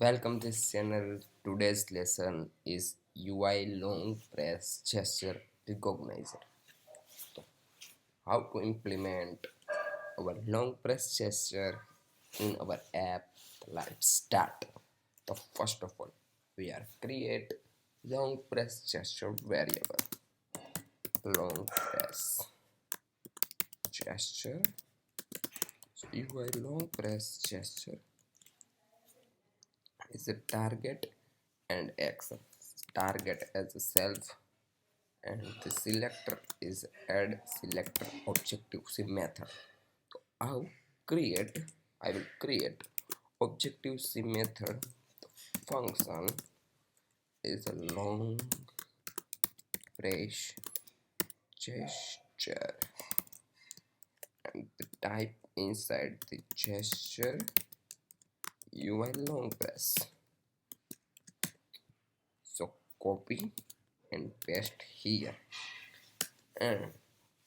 Welcome to this channel. Today's lesson is UI long press gesture recognizer. How to implement our long press gesture in our app. Let's start. So first of all, we are create long press gesture variable. Long press gesture. So UI long press gesture is a target and action. Target as a self and the selector is add selector objective C method. So create I will create objective C method. The function is a long press gesture and the type inside the gesture UI long press. So copy and paste here, and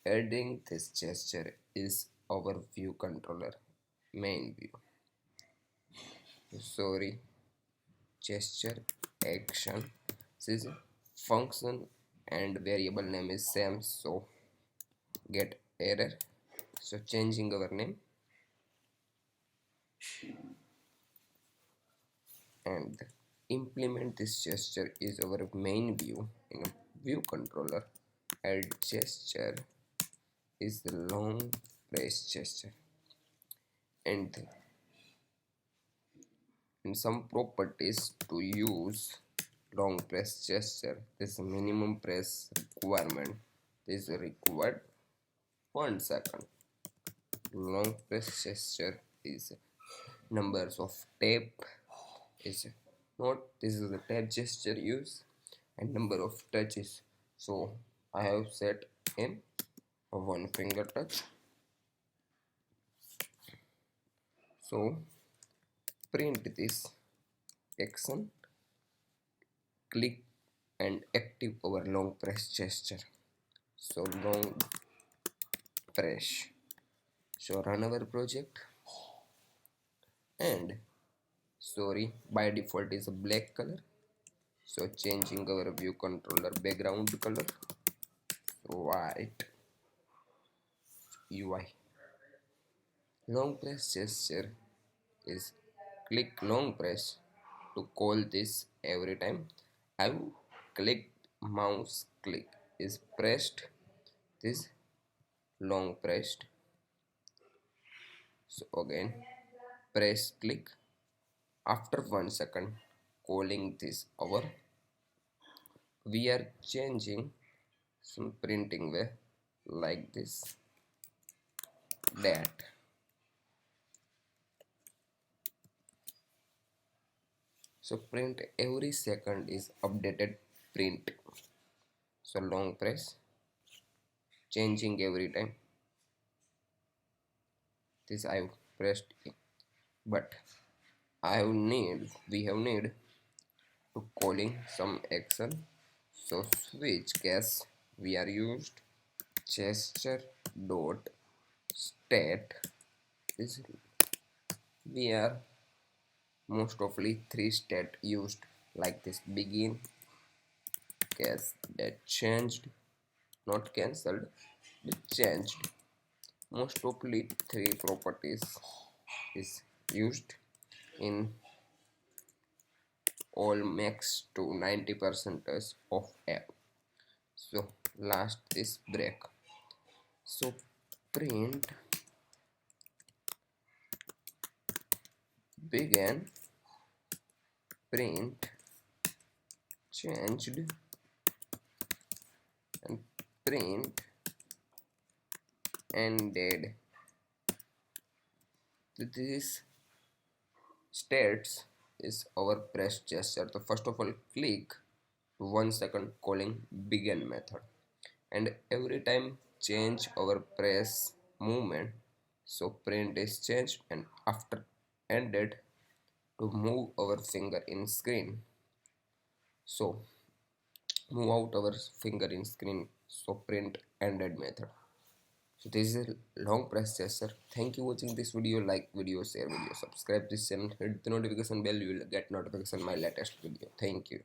adding this gesture is our view controller main view. Sorry, gesture action. This is function and variable name is same, so get error. So changing our name and implement this gesture is our main view in a view controller. Add gesture is the long press gesture, and in some properties to use long press gesture, this minimum press requirement is required 1 second. Long press gesture is numbers of tap is not, this is the tap gesture use, and number of touches. So I have set in a 1 finger touch. So print this action, click and active our long press gesture. So long press. So run our project, and sorry, by default is a black color, so changing our view controller background color white. UI long press gesture is click long press to call this every time. I've clicked mouse click is pressed this long pressed. So again press click after 1 second calling this our. We are changing some printing way like this, that. So print every second is updated print. So long press changing every time. This I have pressed it, but we have need to calling some action. So switch case we are used gesture dot stat is we are most ofly 3 stat used like this begin case that changed, not cancelled but changed. Most ofly 3 properties is used in all max to 90% of app. So last is break. So print began, print changed, and print ended. This states is our press gesture. So first of all click 1 second calling begin method, and every time change our press movement. So print is changed, and after ended to move our finger in screen. So move out our finger in screen, so print ended method. This is a long press gesture. Thank you for watching this video. Like video, share video, subscribe this channel, hit the notification bell. You will get notification my latest video. Thank you.